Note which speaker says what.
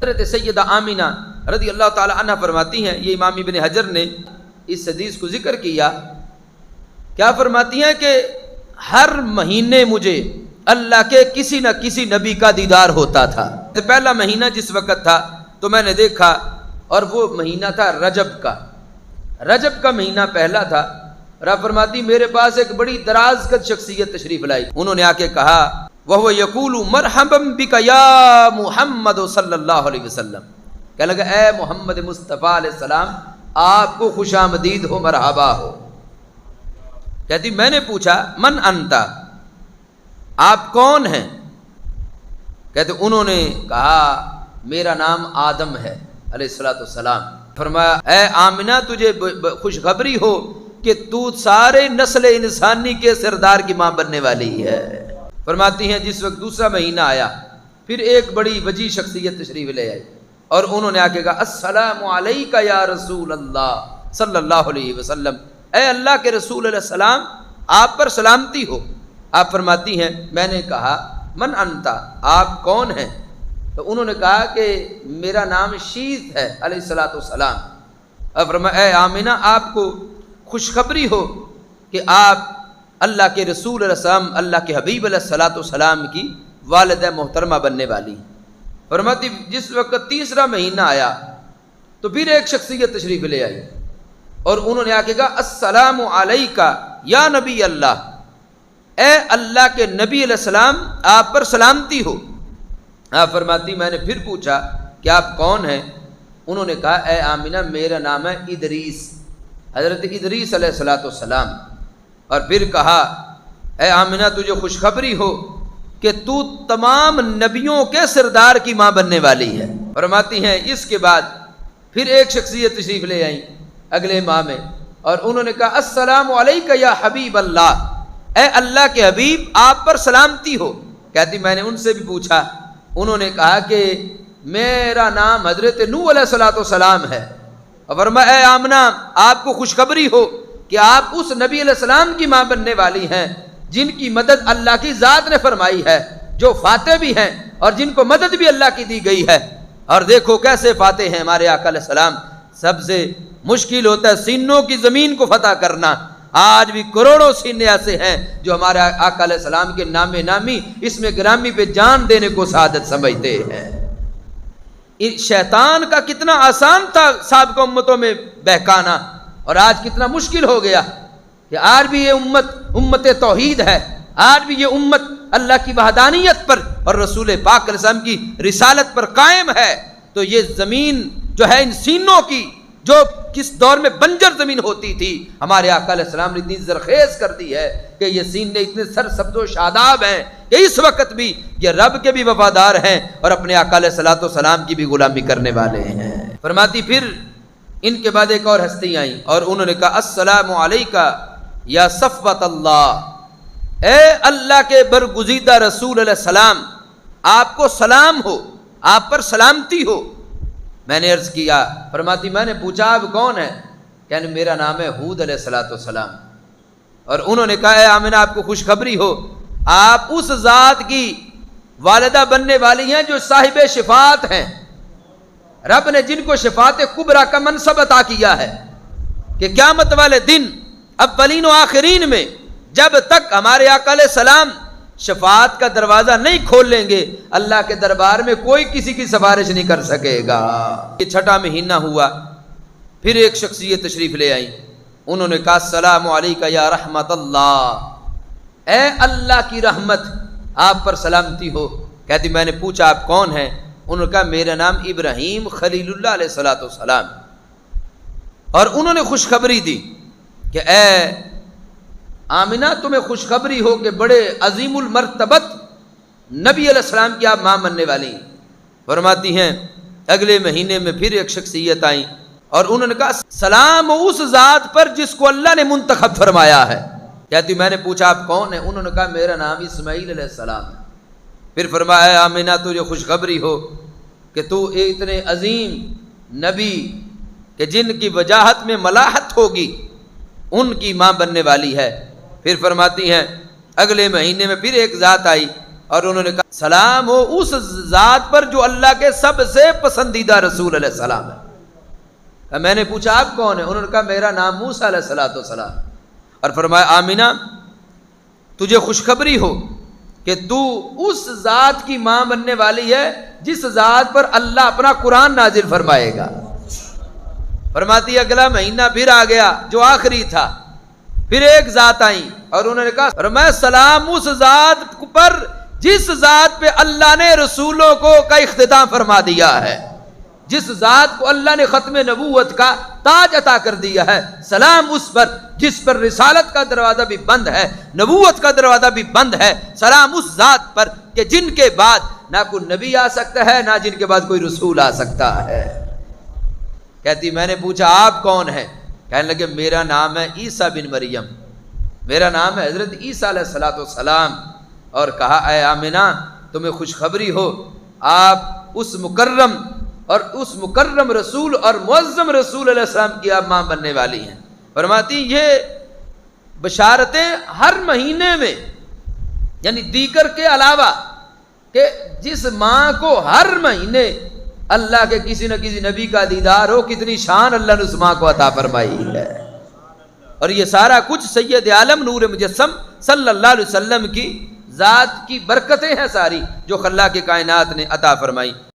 Speaker 1: حضرت سیدہ آمینہ رضی اللہ تعالی عنہ فرماتی ہیں، یہ امام ابن حجر نے اس حدیث کو ذکر کیا، کیا فرماتی ہیں کہ ہر مہینے مجھے اللہ کے کسی نہ کسی نبی کا دیدار ہوتا تھا۔ پہلا مہینہ جس وقت تھا تو میں نے دیکھا، اور وہ مہینہ تھا رجب کا مہینہ پہلا تھا۔ رب فرماتی میرے پاس ایک بڑی دراز قد شخصیت تشریف لائی، انہوں نے آ کے کہا وَهُوَ يَقُولُ مَرْحَبًا بِكَ يَا مُحَمَّدُ صلی اللہ علیہ وسلم، کہنے لگا اے محمد مصطفیٰ علیہ السلام آپ کو خوش آمدید ہو، مرحبا ہو۔ کہتی میں نے پوچھا من انتا، آپ کون ہیں؟ کہتے انہوں نے کہا میرا نام آدم ہے علیہ السلام۔ فرمایا اے آمنہ تجھے خوشخبری ہو کہ تو سارے نسل انسانی کے سردار کی ماں بننے والی ہے۔ فرماتی ہیں جس وقت دوسرا مہینہ آیا پھر ایک بڑی وجیح شخصیت تشریف لے آئی، اور انہوں نے آ کے کہا السلام علیکہ یا رسول اللہ صلی اللہ علیہ وسلم، اے اللہ کے رسول علیہ السلام آپ پر سلامتی ہو۔ آپ فرماتی ہیں میں نے کہا من انتا، آپ کون ہیں؟ تو انہوں نے کہا کہ میرا نام شیث ہے علیہ السلام۔ اب فرمایا اے آمنہ آپ کو خوشخبری ہو کہ آپ اللہ کے رسول علیہ السلام، اللہ کے حبیب علیہ السلام کی والدہ محترمہ بننے والی۔ فرماتی جس وقت تیسرا مہینہ آیا تو پھر ایک شخصیت تشریف لے آئی، اور انہوں نے آ کے کہا السلام علیکہ یا نبی اللہ، اے اللہ کے نبی علیہ السلام آپ پر سلامتی ہو۔ آپ فرماتی میں نے پھر پوچھا کہ آپ کون ہیں؟ انہوں نے کہا اے آمنہ میرا نام ہے ادریس، حضرت ادریس علیہ السلام۔ اور پھر کہا اے آمنہ تجھے خوشخبری ہو کہ تو تمام نبیوں کے سردار کی ماں بننے والی ہے۔ فرماتی ہیں اس کے بعد پھر ایک شخصیت تشریف لے آئیں اگلے ماہ میں، اور انہوں نے کہا السلام علیکہ یا حبیب اللہ، اے اللہ کے حبیب آپ پر سلامتی ہو۔ کہتی میں نے ان سے بھی پوچھا، انہوں نے کہا کہ میرا نام حضرت نوح علیہ السلام ہے۔ اور فرمایا اے آمنہ آپ کو خوشخبری ہو کہ آپ اس نبی علیہ السلام کی ماں بننے والی ہیں جن کی مدد اللہ کی ذات نے فرمائی ہے، جو فاتح بھی ہیں اور جن کو مدد بھی اللہ کی دی گئی ہے۔ اور دیکھو کیسے فاتح ہیں ہمارے آقا علیہ السلام، سب سے مشکل ہوتا ہے سینوں کی زمین کو فتح کرنا، آج بھی کروڑوں سینے ایسے ہیں جو ہمارے آقا علیہ السلام کے نام نامی اس میں گرامی پہ جان دینے کو سعادت سمجھتے ہیں۔ شیطان کا کتنا آسان تھا سابقہ امتوں میں بہکانا، اور آج کتنا مشکل ہو گیا کہ آج بھی یہ امت توحید ہے، آج بھی یہ امت اللہ کی وحدانیت پر اور رسول پاک علیہ السلام کی رسالت پر قائم ہے۔ تو یہ زمین جو ہے ان سینوں کی، جو کس دور میں بنجر زمین ہوتی تھی، ہمارے آقا علیہ السلام نے اتنی زرخیز کر دی ہے کہ یہ سینے اتنے سرسبز و شاداب ہیں کہ اس وقت بھی یہ رب کے بھی وفادار ہیں اور اپنے آقا علیہ السلام کی بھی غلامی کرنے والے ہیں۔ فرماتی پھر ان کے بعد ایک اور ہستی آئیں اور انہوں نے کہا السلام علیکہ یا صفوت اللہ، اے اللہ کے برگزیدہ رسول علیہ السلام آپ کو سلام ہو، آپ پر سلامتی ہو۔ میں نے عرض کیا، فرماتی میں نے پوچھا آپ کون ہیں؟ کہنے میرا نام ہے ہود علیہ السلام۔ اور انہوں نے کہا اے آمنہ آپ کو خوشخبری ہو آپ اس ذات کی والدہ بننے والی ہیں جو صاحب شفاعت ہیں، رب نے جن کو شفاعت کبریٰ کا منصب عطا کیا ہے کہ قیامت والے دن اولین و آخرین میں جب تک ہمارے آقا علیہ السلام شفاعت کا دروازہ نہیں کھول لیں گے اللہ کے دربار میں کوئی کسی کی سفارش نہیں کر سکے گا۔ یہ چھٹا مہینہ ہوا، پھر ایک شخصیت تشریف لے آئیں، انہوں نے کہا السلام علیکہ یا رحمت اللہ، اے اللہ کی رحمت آپ پر سلامتی ہو۔ کہتی میں نے پوچھا آپ کون ہیں؟ انہوں نے کہا میرا نام ابراہیم خلیل اللہ علیہ السلام۔ اور انہوں نے خوشخبری دی کہ اے آمنہ تمہیں خوشخبری ہو کہ بڑے عظیم المرتبت نبی علیہ السلام کی آپ ماں بننے والی ہیں۔ فرماتی ہیں اگلے مہینے میں پھر ایک شخصیت آئیں اور انہوں نے کہا سلام اس ذات پر جس کو اللہ نے منتخب فرمایا ہے۔ کہتی میں نے پوچھا آپ کون ہیں؟ انہوں نے کہا میرا نام اسماعیل علیہ السلام ہے۔ پھر فرمایا آمنہ تجھے خوشخبری ہو کہ تو اتنے عظیم نبی کہ جن کی وجاہت میں ملاحت ہوگی ان کی ماں بننے والی ہے۔ پھر فرماتی ہیں اگلے مہینے میں پھر ایک ذات آئی اور انہوں نے کہا سلام ہو اس ذات پر جو اللہ کے سب سے پسندیدہ رسول علیہ السلام ہے۔ میں نے پوچھا آپ کون ہیں؟ انہوں نے کہا میرا نام موسیٰ علیہ السلام۔ اور فرمایا آمینہ تجھے خوشخبری ہو کہ تو اس ذات کی ماں بننے والی ہے جس ذات پر اللہ اپنا قرآن نازل فرمائے گا۔ فرماتی اگلا مہینہ پھر آ گیا جو آخری تھا، پھر ایک ذات آئی اور انہوں نے کہا فرمایا سلام اس ذات پر جس ذات پہ اللہ نے رسولوں کا اختتام فرما دیا ہے، جس ذات کو اللہ نے ختم نبوت کا تاج عطا کر دیا ہے، سلام اس پر جس پر رسالت کا دروازہ بھی بند ہے، نبوت کا دروازہ بھی بند ہے، سلام اس ذات پر کہ جن کے بعد نہ کوئی نبی آ سکتا ہے نہ جن کے بعد کوئی رسول آ سکتا ہے۔ کہتی میں نے پوچھا آپ کون ہیں؟ کہنے لگے میرا نام ہے عیسیٰ بن مریم، میرا نام ہے حضرت عیسیٰ علیہ السلام۔ اور کہا اے آمنہ تمہیں خوشخبری ہو آپ اس مکرم رسول اور معظم رسول علیہ السلام کی آپ ماں بننے والی ہیں۔ فرماتی یہ بشارتیں ہر مہینے میں، یعنی دیگر کے علاوہ، کہ جس ماں کو ہر مہینے اللہ کے کسی نہ کسی نبی کا دیدار ہو، کتنی شان اللہ نے اس ماں کو عطا فرمائی ہے۔ اور یہ سارا کچھ سید عالم نور مجسم صلی اللہ علیہ وسلم کی ذات کی برکتیں ہیں ساری جو خلاق کائنات نے عطا فرمائی۔